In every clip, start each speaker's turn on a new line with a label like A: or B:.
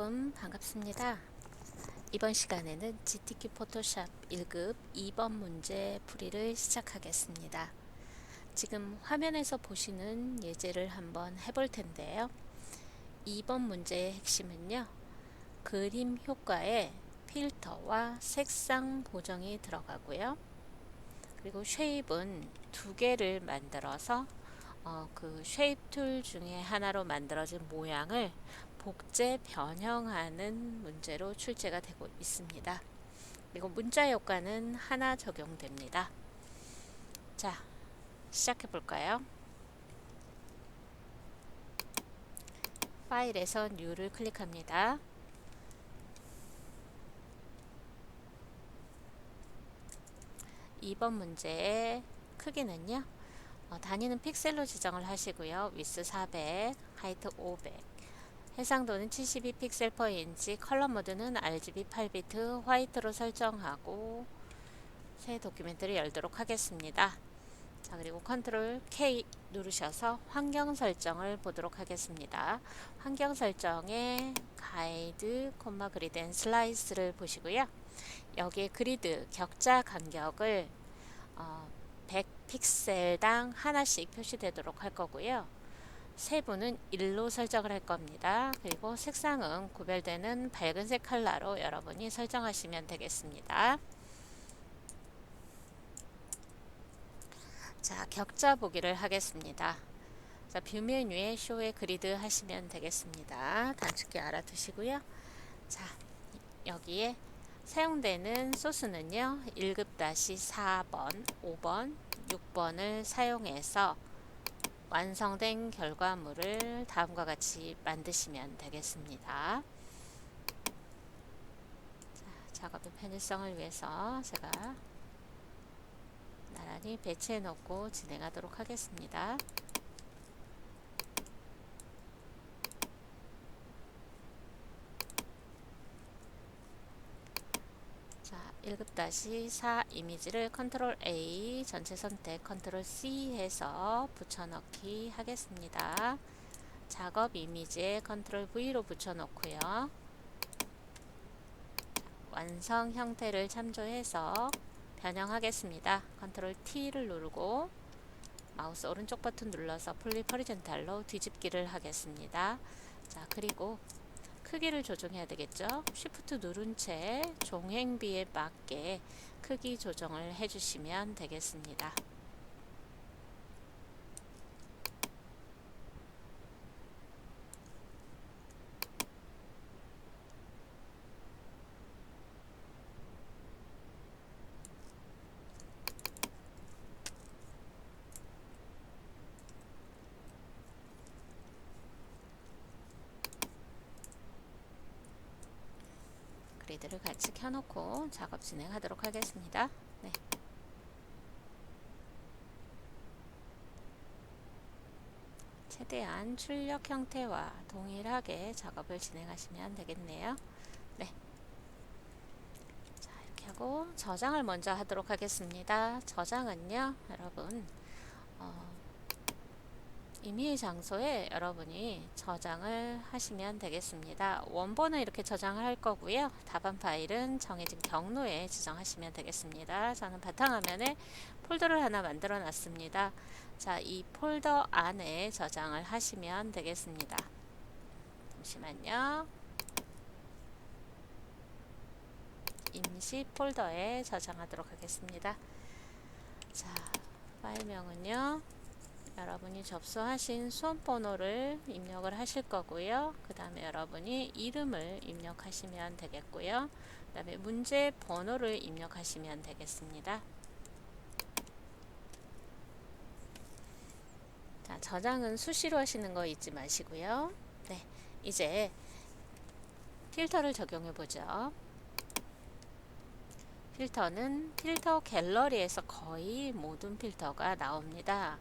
A: 여러분 반갑습니다. 이번 시간에는 GTK 포토샵 1급 2번 문제 풀이를 시작하겠습니다. 지금 화면에서 보시는 예제를 한번 해볼 텐데요. 2번 문제의 핵심은요. 그림 효과에 필터와 색상 보정이 들어가고요. 그리고 쉐입은 두 개를 만들어서 그 쉐입 툴 중에 하나로 만들어진 모양을 복제 변형하는 문제로 출제가 되고 있습니다. 그리고 문자 효과는 하나 적용됩니다. 자, 시작해 볼까요? 파일에서 New를 클릭합니다. 이번 문제의 크기는요. 단위는 픽셀로 지정을 하시고요. 위스 400, 하이트 500, 해상도는 72픽셀 per 인치, 컬러 모드는 RGB 8비트 화이트로 설정하고 새 도큐멘트를 열도록 하겠습니다. 자, 그리고 컨트롤 K 누르셔서 환경 설정을 보도록 하겠습니다. 환경 설정에 가이드, 그리드 앤 슬라이스를 보시고요. 여기에 그리드 격자 간격을 100픽셀당 하나씩 표시되도록 할 거고요. 세부는 1로 설정을 할 겁니다. 그리고 색상은 구별되는 밝은색 컬러로 여러분이 설정하시면 되겠습니다. 자, 격자 보기를 하겠습니다. 자, 뷰 메뉴에 쇼에 그리드 하시면 되겠습니다. 단축키 알아두시고요. 자, 여기에 사용되는 소스는요. 1급-4번, 5번, 6번을 사용해서 완성된 결과물을 다음과 같이 만드시면 되겠습니다. 자, 작업의 편의성을 위해서 제가 나란히 배치해 놓고 진행하도록 하겠습니다. 자, 1급-4 이미지를 컨트롤 A 전체 선택 컨트롤 C 해서 붙여넣기 하겠습니다. 작업 이미지에 컨트롤 V로 붙여놓고요. 완성 형태를 참조해서 변형하겠습니다. 컨트롤 T를 누르고 마우스 오른쪽 버튼 눌러서 플립 허리젠탈로 뒤집기를 하겠습니다. 자, 그리고 크기를 조정해야 되겠죠. 쉬프트 누른 채 종횡비에 맞게 크기 조정을 해주시면 되겠습니다. 그리드를 같이 켜놓고 작업 진행하도록 하겠습니다. 네. 최대한 출력 형태와 동일하게 작업을 진행하시면 되겠네요. 네. 자, 이렇게 하고 저장을 먼저 하도록 하겠습니다. 저장은요, 여러분, 임의 장소에 여러분이 저장을 하시면 되겠습니다. 원본은 이렇게 저장을 할 거고요. 답안 파일은 정해진 경로에 지정하시면 되겠습니다. 저는 바탕화면에 폴더를 하나 만들어 놨습니다. 자, 이 폴더 안에 저장을 하시면 되겠습니다. 잠시만요. 임시 폴더에 저장하도록 하겠습니다. 자, 파일명은요. 여러분이 접수하신 수험번호를 입력을 하실 거고요. 그 다음에 여러분이 이름을 입력하시면 되겠고요. 그 다음에 문제 번호를 입력하시면 되겠습니다. 자, 저장은 수시로 하시는 거 잊지 마시고요. 네, 이제 필터를 적용해 보죠. 필터는 필터 갤러리에서 거의 모든 필터가 나옵니다.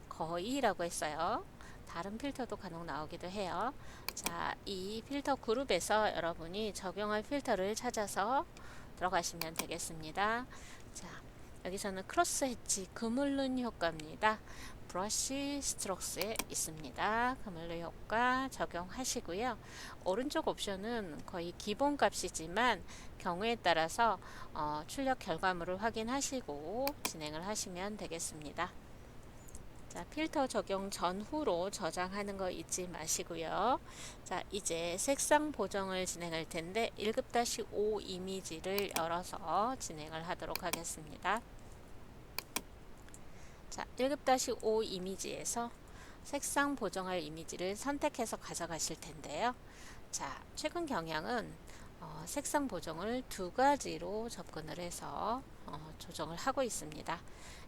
A: 거의라고 했어요. 다른 필터도 간혹 나오기도 해요. 자, 이 필터 그룹에서 여러분이 적용할 필터를 찾아서 들어가시면 되겠습니다. 자, 여기서는 크로스 해치 그물눈 효과입니다. 브러쉬 스트로크스에 있습니다. 그물로 효과 적용하시고요. 오른쪽 옵션은 거의 기본 값이지만 경우에 따라서 출력 결과물을 확인하시고 진행을 하시면 되겠습니다. 자, 필터 적용 전후로 저장하는 거 잊지 마시고요. 자, 이제 색상 보정을 진행할 텐데 1급-5 이미지를 열어서 진행을 하도록 하겠습니다. 자, 1급-5 이미지에서 색상 보정할 이미지를 선택해서 가져가실 텐데요. 자, 최근 경향은 색상 보정을 두 가지로 접근을 해서 조정을 하고 있습니다.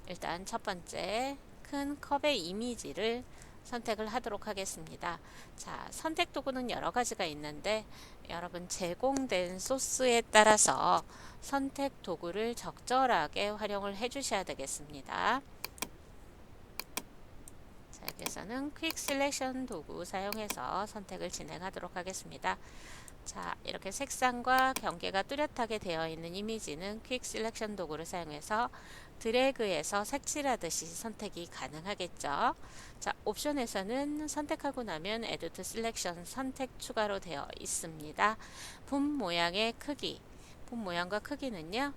A: 일단 첫 번째, 큰 컵의 이미지를 선택을 하도록 하겠습니다. 자, 선택 도구는 여러 가지가 있는데 여러분 제공된 소스에 따라서 선택 도구를 적절하게 활용을 해 주셔야 되겠습니다. 자, 여기서는 퀵 셀렉션 도구 사용해서 선택을 진행하도록 하겠습니다. 자, 이렇게 색상과 경계가 뚜렷하게 되어 있는 이미지는 퀵 셀렉션 도구를 사용해서 드래그해서 색칠하듯이 선택이 가능하겠죠. 자, 옵션에서는 선택하고 나면 Add to Selection 선택 추가로 되어 있습니다. 분 모양의 크기, 분 모양과 크기는요,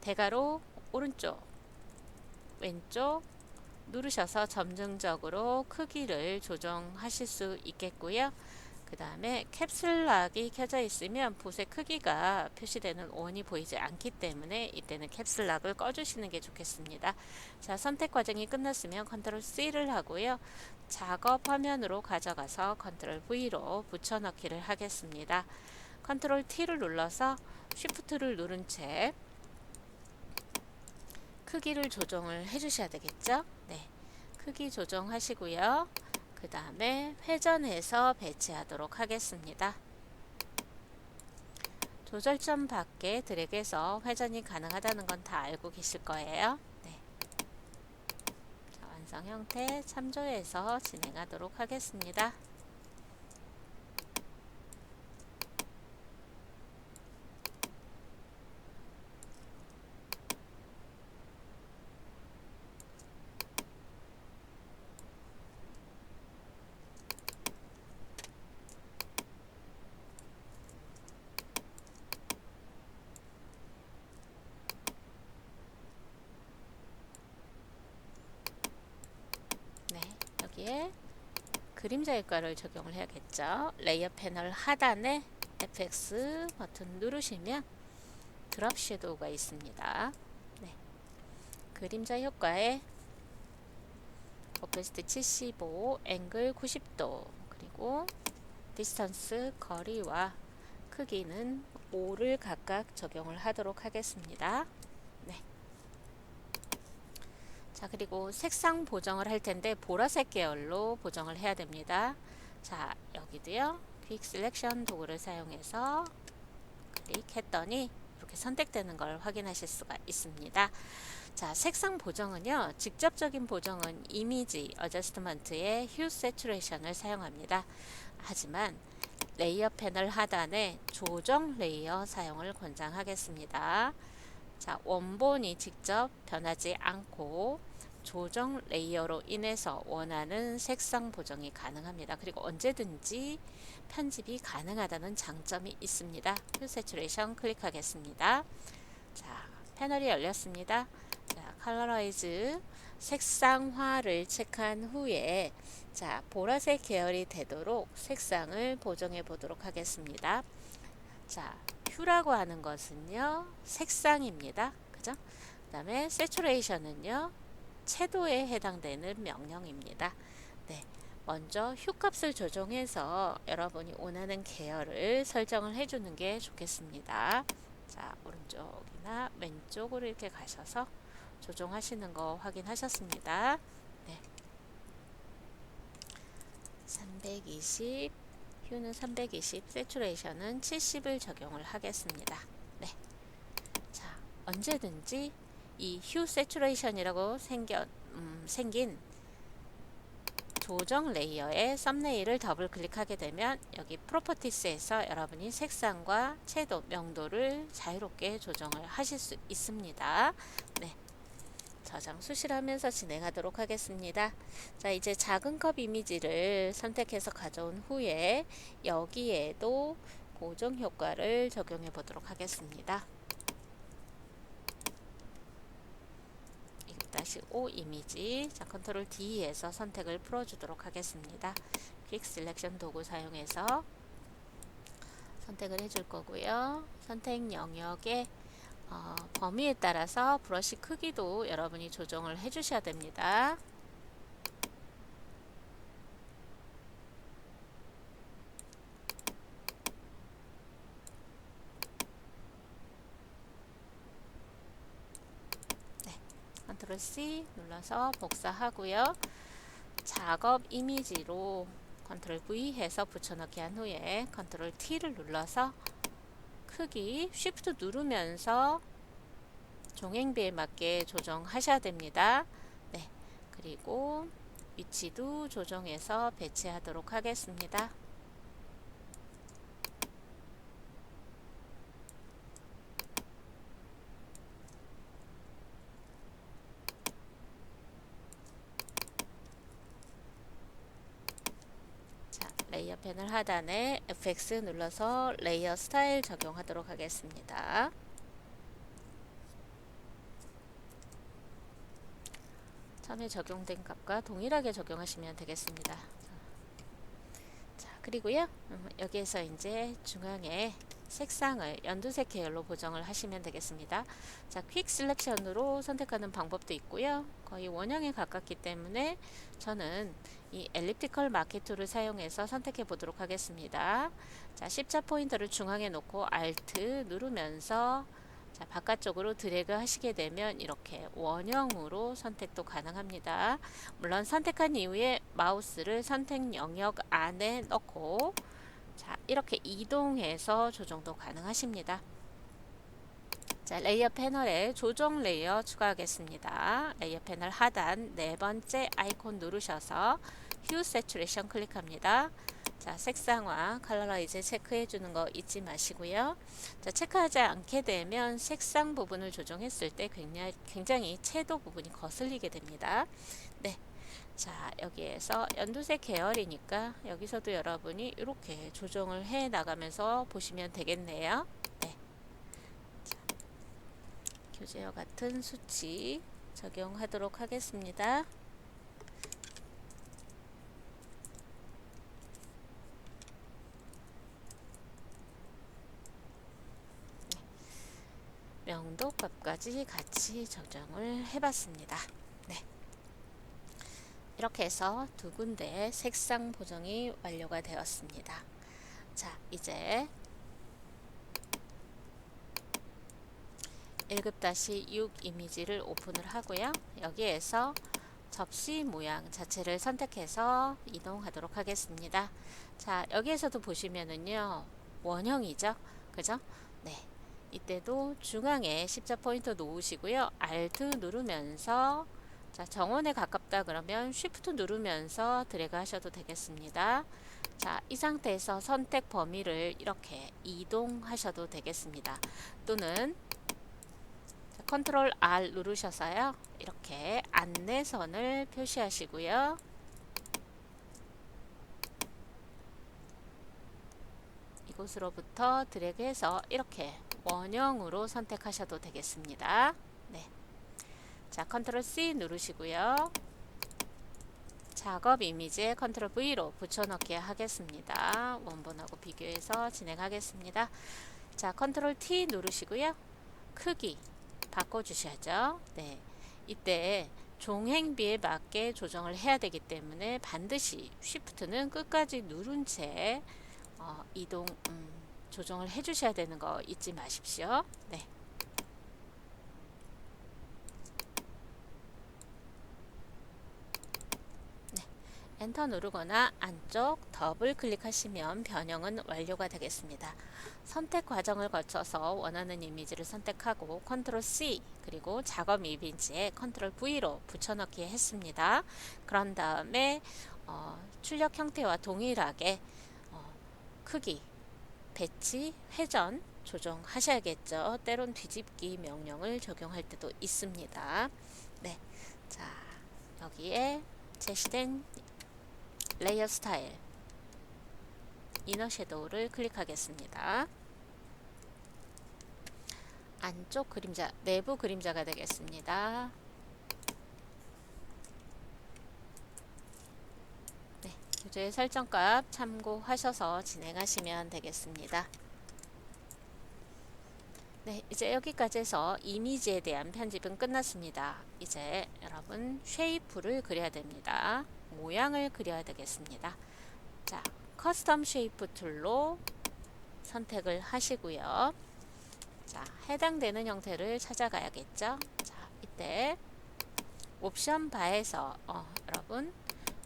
A: 대괄호 오른쪽, 왼쪽 누르셔서 점진적으로 크기를 조정하실 수 있겠고요. 그 다음에 캡슐락이 켜져 있으면 붓의 크기가 표시되는 원이 보이지 않기 때문에 이때는 캡슐락을 꺼주시는 게 좋겠습니다. 자, 선택 과정이 끝났으면 컨트롤 C를 하고요. 작업 화면으로 가져가서 컨트롤 V로 붙여넣기를 하겠습니다. 컨트롤 T를 눌러서 쉬프트를 누른 채 크기를 조정을 해 주셔야 되겠죠. 네, 크기 조정하시고요. 그 다음에 회전해서 배치하도록 하겠습니다. 조절점 밖에 드래그해서 회전이 가능하다는 건 다 알고 계실 거예요. 네. 자, 완성 형태 참조해서 진행하도록 하겠습니다. 네, 여기에 그림자 효과를 적용을 해야겠죠. 레이어 패널 하단에 FX 버튼 누르시면 드롭 섀도우가 있습니다. 네, 그림자 효과에 오페시티 75, 앵글 90도, 그리고 디스턴스 거리와 크기는 5를 각각 적용을 하도록 하겠습니다. 네. 자, 그리고 색상 보정을 할 텐데 보라색 계열로 보정을 해야 됩니다. 자, 여기도요. 퀵 셀렉션 도구를 사용해서 클릭했더니 이렇게 선택되는 걸 확인하실 수가 있습니다. 자, 색상 보정은요, 직접적인 보정은 이미지 어저스트먼트의 휴 세츄레이션을 사용합니다. 하지만 레이어 패널 하단에 조정 레이어 사용을 권장하겠습니다. 자, 원본이 직접 변하지 않고 조정 레이어로 인해서 원하는 색상 보정이 가능합니다. 그리고 언제든지 편집이 가능하다는 장점이 있습니다. 휴 세츄레이션 클릭하겠습니다. 자, 패널이 열렸습니다. 자, 컬러라이즈 색상화를 체크한 후에 자, 보라색 계열이 되도록 색상을 보정해 보도록 하겠습니다. 자, 휴라고 하는 것은요, 색상입니다. 그죠? 그 다음에 세츄레이션은요, 채도에 해당되는 명령입니다. 네, 먼저 휴 값을 조정해서 여러분이 원하는 계열을 설정을 해주는 게 좋겠습니다. 자, 오른쪽이나 왼쪽으로 이렇게 가셔서 조정하시는 거 확인하셨습니다. 네. 320, 휴는 320, 세츄레이션은 70을 적용을 하겠습니다. 네. 자, 언제든지 이 휴 세츄레이션이라고 생긴 조정 레이어의 썸네일을 더블 클릭하게 되면 여기 프로퍼티스에서 여러분이 색상과 채도, 명도를 자유롭게 조정을 하실 수 있습니다. 네. 저장 수실하면서 진행하도록 하겠습니다. 자, 이제 작은 컵 이미지를 선택해서 가져온 후에 여기에도 고정 효과를 적용해 보도록 하겠습니다. 2-5 이미지, 자, 컨트롤 D에서 선택을 풀어주도록 하겠습니다. 퀵 셀렉션 도구 사용해서 선택을 해줄 거고요. 선택 영역의 범위에 따라서 브러쉬 크기도 여러분이 조정을 해주셔야 됩니다. 컨트롤 C 눌러서 복사하고요. 작업 이미지로 컨트롤 V 해서 붙여넣기 한 후에 컨트롤 T를 눌러서 크기 쉬프트 누르면서 종횡비에 맞게 조정하셔야 됩니다. 네, 그리고 위치도 조정해서 배치하도록 하겠습니다. 레이어 패널 하단에 FX 눌러서 레이어 스타일 적용하도록 하겠습니다. 처음에 적용된 값과 동일하게 적용하시면 되겠습니다. 자, 그리고요, 여기에서 이제 중앙에 색상을 연두색 계열로 보정을 하시면 되겠습니다. 자, 퀵 셀렉션으로 선택하는 방법도 있고요. 거의 원형에 가깝기 때문에 저는 이 엘립티컬 마켓 툴을 사용해서 선택해 보도록 하겠습니다. 자, 십자 포인터를 중앙에 놓고 Alt 누르면서 자, 바깥쪽으로 드래그 하시게 되면 이렇게 원형으로 선택도 가능합니다. 물론 선택한 이후에 마우스를 선택 영역 안에 넣고 자, 이렇게 이동해서 조정도 가능하십니다. 자, 레이어 패널에 조정 레이어 추가하겠습니다. 레이어 패널 하단 네 번째 아이콘 누르셔서 휴 세츄레이션 클릭합니다. 자, 색상화 컬러라이즈 체크해 주는 거 잊지 마시고요. 자, 체크하지 않게 되면 색상 부분을 조정했을 때 굉장히 채도 부분이 거슬리게 됩니다. 네. 자, 여기에서 연두색 계열이니까 여기서도 여러분이 이렇게 조정을 해 나가면서 보시면 되겠네요. 네. 자, 교재와 같은 수치 적용하도록 하겠습니다. 명도값까지 같이 적용을 해봤습니다. 네. 이렇게 해서 두 군데 색상 보정이 완료가 되었습니다. 자, 이제 1급-6 이미지를 오픈을 하고요. 여기에서 접시 모양 자체를 선택해서 이동하도록 하겠습니다. 자, 여기에서도 보시면은요, 원형이죠. 그죠? 네. 이때도 중앙에 십자 포인터 놓으시고요. Alt 누르면서 자, 정원에 가깝다 그러면 Shift 누르면서 드래그 하셔도 되겠습니다. 자, 이 상태에서 선택 범위를 이렇게 이동하셔도 되겠습니다. 또는 컨트롤 R 누르셔서요. 이렇게 안내선을 표시하시고요. 이곳으로부터 드래그해서 이렇게 원형으로 선택하셔도 되겠습니다. 네. 자, 컨트롤 C 누르시고요. 작업 이미지에 컨트롤 V로 붙여넣기 하겠습니다. 원본하고 비교해서 진행하겠습니다. 자, 컨트롤 T 누르시고요. 크기 바꿔주셔야죠. 네. 이때 종횡비에 맞게 조정을 해야 되기 때문에 반드시 Shift는 끝까지 누른 채 이동 조정을 해주셔야 되는 거 잊지 마십시오. 네. 엔터 누르거나 안쪽 더블 클릭하시면 변형은 완료가 되겠습니다. 선택 과정을 거쳐서 원하는 이미지를 선택하고 컨트롤 C 그리고 작업 이미지에 컨트롤 V로 붙여넣기 했습니다. 그런 다음에 출력 형태와 동일하게 크기, 배치, 회전 조정하셔야겠죠. 때론 뒤집기 명령을 적용할 때도 있습니다. 네, 자 여기에 제시된 레이어 스타일 이너 섀도우를 클릭하겠습니다. 안쪽 그림자, 내부 그림자가 되겠습니다. 네, 교재 설정값 참고하셔서 진행하시면 되겠습니다. 네, 이제 여기까지 해서 이미지에 대한 편집은 끝났습니다. 이제 여러분 쉐이프를 그려야 됩니다. 모양을 그려야 되겠습니다. 자, 커스텀 쉐이프 툴로 선택을 하시고요. 자, 해당되는 형태를 찾아가야겠죠. 자, 이때 옵션 바에서 여러분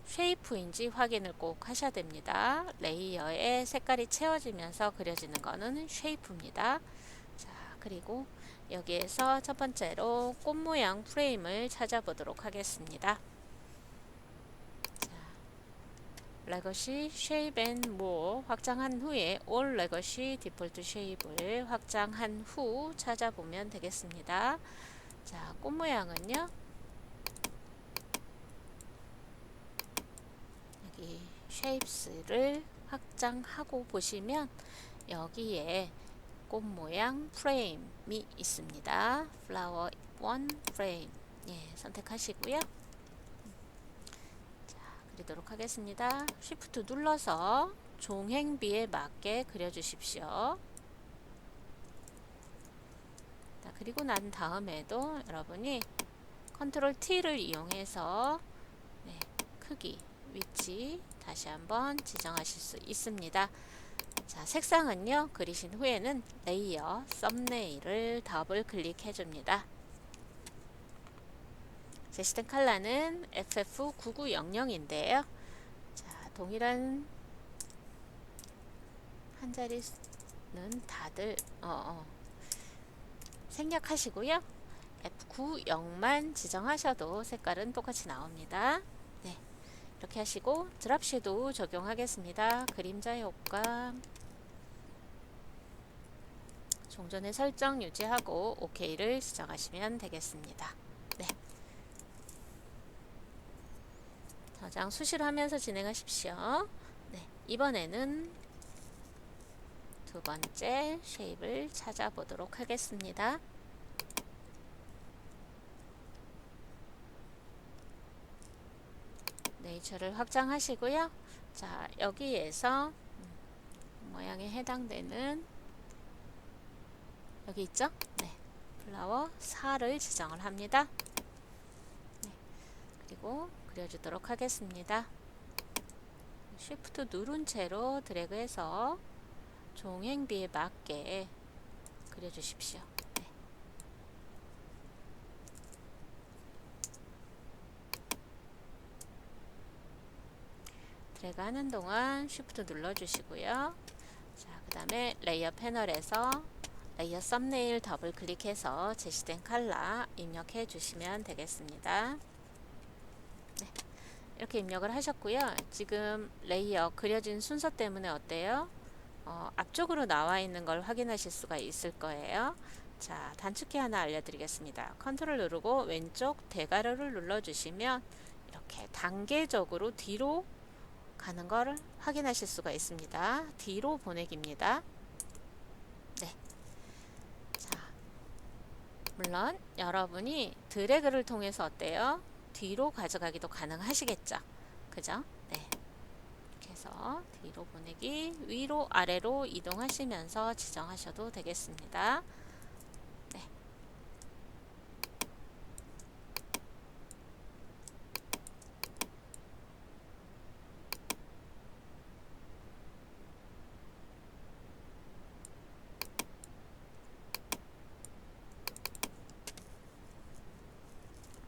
A: 쉐이프인지 확인을 꼭 하셔야 됩니다. 레이어에 색깔이 채워지면서 그려지는 거는 쉐이프입니다. 자, 그리고 여기에서 첫 번째로 꽃 모양 프레임을 찾아보도록 하겠습니다. 레거시 쉐입 앤 모어 확장한 후에 올 레거시 디폴트 쉐입을 확장한 후 찾아보면 되겠습니다. 자, 꽃 모양은요. 여기 쉐입스를 확장하고 보시면 여기에 꽃 모양 프레임이 있습니다. 플라워 1 프레임 선택하시고요. 그리도록 하겠습니다. Shift 눌러서 종횡비에 맞게 그려주십시오. 자, 그리고 난 다음에도 여러분이 컨트롤 T를 이용해서 크기, 위치 다시 한번 지정하실 수 있습니다. 자, 색상은요, 그리신 후에는 레이어, 썸네일을 더블 클릭해 줍니다. 제시된 컬러는 FF9900인데요. 자, 동일한 한자리는 다들 생략하시고요. F90만 지정하셔도 색깔은 똑같이 나옵니다. 네, 이렇게 하시고 드랍 섀도우 적용하겠습니다. 그림자 효과 종전의 설정 유지하고 OK를 지정하시면 되겠습니다. 네. 저장 수시로 하면서 진행하십시오. 네, 이번에는 두 번째 쉐입을 찾아보도록 하겠습니다. 네이처를 확장하시고요. 자, 여기에서 모양에 해당되는 여기 있죠? 네, 플라워 4를 지정을 합니다. 네, 그리고 그려주도록 하겠습니다. Shift 누른 채로 드래그해서 종횡비에 맞게 그려주십시오. 네. 드래그 하는 동안 Shift 눌러주시고요. 자, 그 다음에 레이어 패널에서 레이어 썸네일 더블 클릭해서 제시된 컬러 입력해 주시면 되겠습니다. 네, 이렇게 입력을 하셨고요. 지금 레이어 그려진 순서 때문에 어때요? 앞쪽으로 나와 있는 걸 확인하실 수가 있을 거예요. 자, 단축키 하나 알려드리겠습니다. 컨트롤 누르고 왼쪽 대괄호를 눌러주시면 이렇게 단계적으로 뒤로 가는 걸 확인하실 수가 있습니다. 뒤로 보내기입니다. 네. 자, 물론 여러분이 드래그를 통해서 어때요? 뒤로 가져가기도 가능하시겠죠. 그죠? 네. 이렇게 해서 뒤로 보내기, 위로 아래로 이동하시면서 지정하셔도 되겠습니다. 네.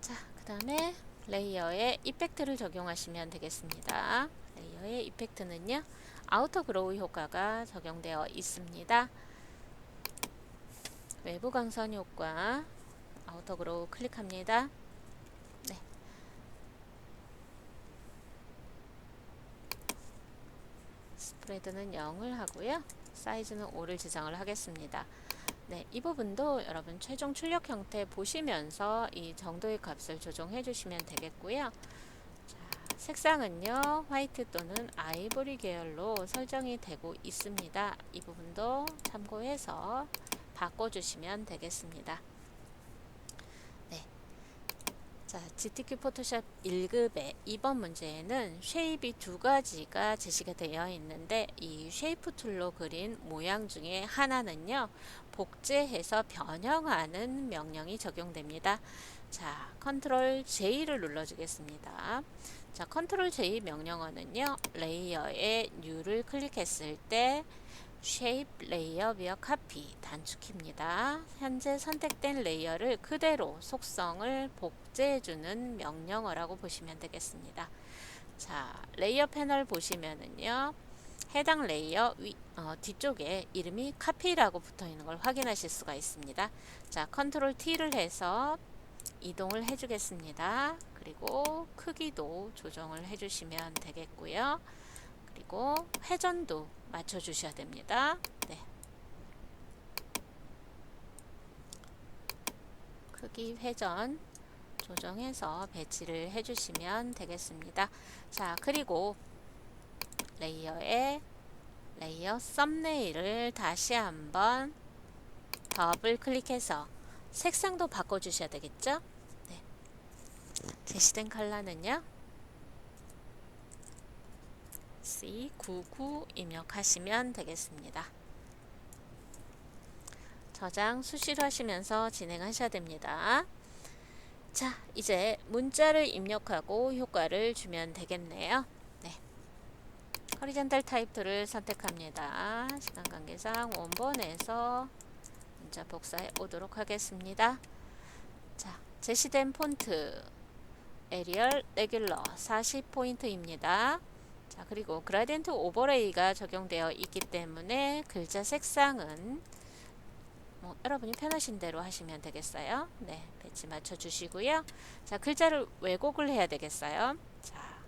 A: 자, 그 다음에 레이어에 이펙트를 적용하시면 되겠습니다. 레이어의 이펙트는요, 아우터 그로우 효과가 적용되어 있습니다. 외부 광선 효과, 아우터 그로우 클릭합니다. 네. 스프레드는 0을 하고요. 사이즈는 5를 지정을 하겠습니다. 네, 이 부분도 여러분 최종 출력 형태 보시면서 이 정도의 값을 조정해 주시면 되겠고요. 자, 색상은요, 화이트 또는 아이보리 계열로 설정이 되고 있습니다. 이 부분도 참고해서 바꿔주시면 되겠습니다. 네. 자, GTK 포토샵 1급의 2번 문제에는 쉐입이 두 가지가 제시가 되어 있는데 이 쉐이프 툴로 그린 모양 중에 하나는요, 복제해서 변형하는 명령이 적용됩니다. 자, 컨트롤 J를 눌러주겠습니다. 자, 컨트롤 J 명령어는요, 레이어에 New를 클릭했을 때 Shape 레이어 via copy 단축키입니다. 현재 선택된 레이어를 그대로 속성을 복제해주는 명령어라고 보시면 되겠습니다. 자, 레이어 패널 보시면은요, 해당 레이어 뒤쪽에 이름이 copy라고 붙어 있는 걸 확인하실 수가 있습니다. 자, 컨트롤 T를 해서 이동을 해주겠습니다. 그리고 크기도 조정을 해주시면 되겠고요. 그리고 회전도 맞춰 주셔야 됩니다. 네. 크기 회전 조정해서 배치를 해주시면 되겠습니다. 자, 그리고 레이어에 레이어 썸네일을 다시 한번 더블 클릭해서 색상도 바꿔주셔야 되겠죠? 네. 제시된 컬러는요, C99 입력하시면 되겠습니다. 저장 수시로 하시면서 진행하셔야 됩니다. 자, 이제 문자를 입력하고 효과를 주면 되겠네요. 네. 허리젠탈 타입 툴을 선택합니다. 시간 관계상 원본에서 문자 복사해 오도록 하겠습니다. 자, 제시된 폰트 에리얼 레귤러 40포인트입니다. 자, 그리고 그라디언트 오버레이가 적용되어 있기 때문에 글자 색상은 여러분이 편하신 대로 하시면 되겠어요. 네, 배치 맞춰 주시고요. 자, 글자를 왜곡을 해야 되겠어요. 자,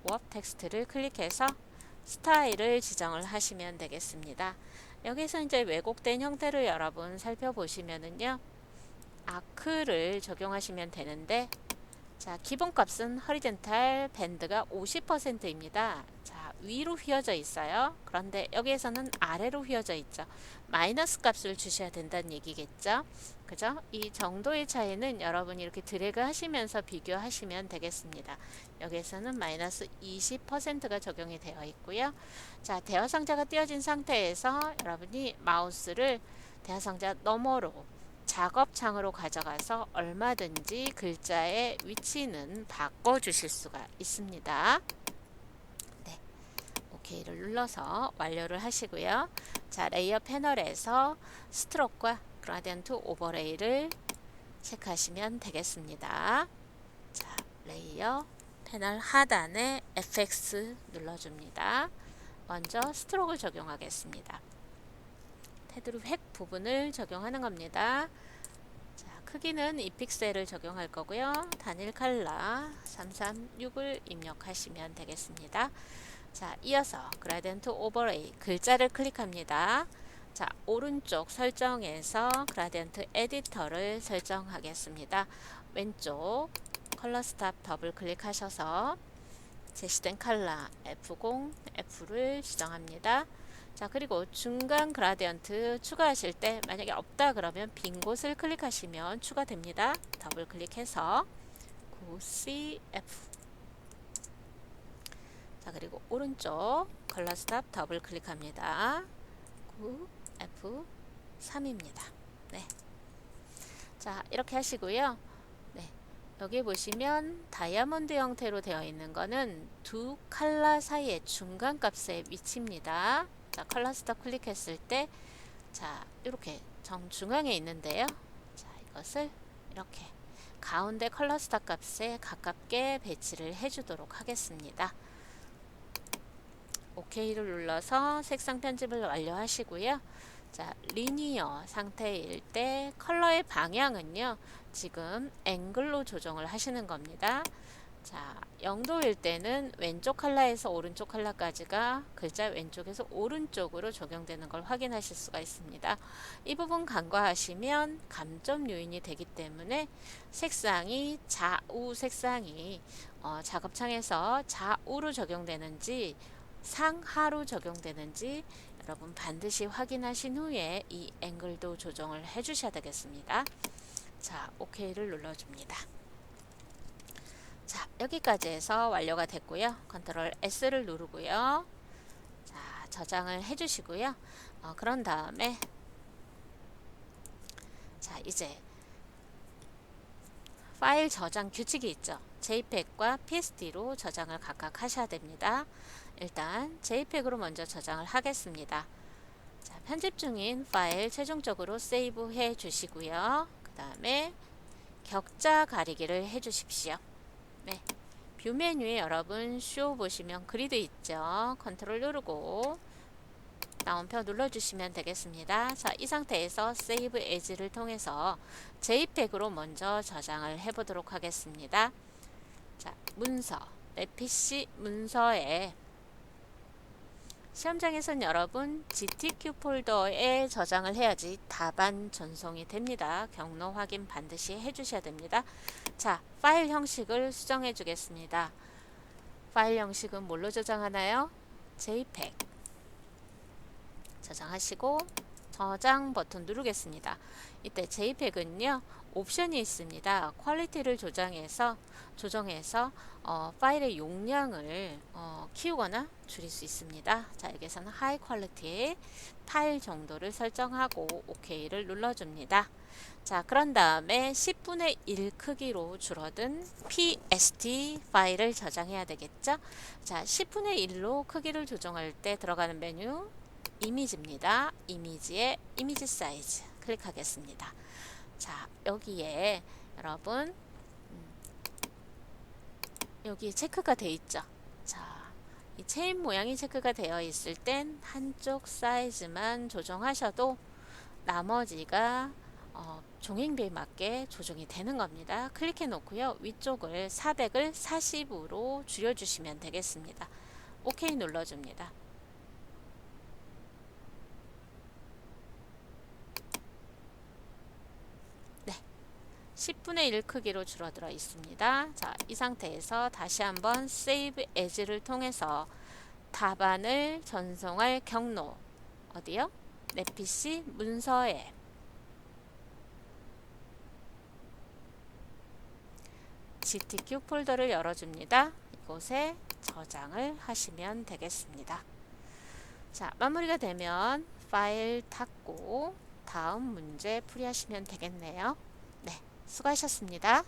A: 워프 텍스트를 클릭해서 스타일을 지정을 하시면 되겠습니다. 여기서 이제 왜곡된 형태를 여러분 살펴보시면은요, 아크를 적용하시면 되는데, 자, 기본값은 허리젠탈 밴드가 50%입니다. 자, 위로 휘어져 있어요. 그런데 여기에서는 아래로 휘어져 있죠. 마이너스 값을 주셔야 된다는 얘기겠죠. 그죠? 이 정도의 차이는 여러분이 이렇게 드래그 하시면서 비교하시면 되겠습니다. 여기에서는 마이너스 20%가 적용이 되어 있고요. 자, 대화 상자가 띄어진 상태에서 여러분이 마우스를 대화 상자 너머로 작업창으로 가져가서 얼마든지 글자의 위치는 바꿔주실 수가 있습니다. 네, OK를 눌러서 완료를 하시고요. 자, 레이어 패널에서 스트로크와 그라디언트 오버레이를 체크하시면 되겠습니다. 자, 레이어 패널 하단에 FX 눌러줍니다. 먼저 스트로크를 적용하겠습니다. 테두리 획 부분을 적용하는 겁니다. 자, 크기는 2픽셀을 적용할 거고요. 단일 컬러 336을 입력하시면 되겠습니다. 자, 이어서 그라디언트 오버레이 글자를 클릭합니다. 자, 오른쪽 설정에서 그라디언트 에디터를 설정하겠습니다. 왼쪽 컬러 스탑 더블 클릭하셔서 제시된 컬러 F0, F를 지정합니다. 자, 그리고 중간 그라디언트 추가하실 때 만약에 없다 그러면 빈 곳을 클릭하시면 추가됩니다. 더블 클릭해서 9CF. 자, 그리고 오른쪽 컬러 스탑 더블 클릭합니다. 9F3입니다. 네. 자, 이렇게 하시고요. 네. 여기 보시면 다이아몬드 형태로 되어 있는 거는 두 컬러 사이의 중간 값의 위치입니다. 자, 컬러 스탑 클릭했을 때, 자, 이렇게 정중앙에 있는데요. 자, 이것을 이렇게 가운데 컬러 스탑 값에 가깝게 배치를 해주도록 하겠습니다. OK를 눌러서 색상 편집을 완료하시고요. 자, 리니어 상태일 때 컬러의 방향은요, 지금 앵글로 조정을 하시는 겁니다. 자, 0도일 때는 왼쪽 컬러에서 오른쪽 컬러까지가 글자 왼쪽에서 오른쪽으로 적용되는 걸 확인하실 수가 있습니다. 이 부분 간과하시면 감점 요인이 되기 때문에 색상이 좌우 색상이 작업창에서 좌우로 적용되는지 상하로 적용되는지 여러분 반드시 확인하신 후에 이 앵글도 조정을 해 주셔야 되겠습니다. 자, OK를 눌러줍니다. 자, 여기까지 해서 완료가 됐고요. 컨트롤 S를 누르고요. 자, 저장을 해주시고요. 그런 다음에 자, 이제 파일 저장 규칙이 있죠. JPEG과 PSD로 저장을 각각 하셔야 됩니다. 일단 JPEG으로 먼저 저장을 하겠습니다. 자, 편집 중인 파일 최종적으로 세이브 해 주시고요. 그 다음에 격자 가리기를 해 주십시오. 네. 뷰 메뉴에 여러분 쇼 보시면 그리드 있죠. 컨트롤 누르고 다운표 눌러주시면 되겠습니다. 자, 이 상태에서 세이브 에즈를 통해서 JPEG으로 먼저 저장을 해보도록 하겠습니다. 자, 문서, 내 PC 문서에 시험장에선 여러분 GTQ 폴더에 저장을 해야지 답안 전송이 됩니다. 경로 확인 반드시 해주셔야 됩니다. 자, 파일 형식을 수정해 주겠습니다. 파일 형식은 뭘로 저장하나요? JPEG 저장하시고 저장 버튼 누르겠습니다. 이때 JPEG은요 옵션이 있습니다. 퀄리티를 조정해서 파일의 용량을 키우거나 줄일 수 있습니다. 자, 여기서는 하이 퀄리티 파일 정도를 설정하고 OK를 눌러줍니다. 자, 그런 다음에 10분의 1 크기로 줄어든 PSD 파일을 저장해야 되겠죠. 자, 10분의 1로 크기를 조정할 때 들어가는 메뉴 이미지입니다. 이미지에 이미지 사이즈 클릭하겠습니다. 자, 여기에 여러분 여기 체크가 되어 있죠. 자, 이 체인 모양이 체크가 되어 있을 땐 한쪽 사이즈만 조정하셔도 나머지가 종횡비에 맞게 조정이 되는 겁니다. 클릭해 놓고요. 위쪽을 400을 40으로 줄여주시면 되겠습니다. OK 눌러줍니다. 10분의 1 크기로 줄어들어 있습니다. 자, 이 상태에서 다시 한번 Save As를 통해서 답안을 전송할 경로 어디요? 내 PC 문서에 GTQ 폴더를 열어줍니다. 이곳에 저장을 하시면 되겠습니다. 자, 마무리가 되면 파일 닫고 다음 문제 풀이하시면 되겠네요. 네, 수고하셨습니다.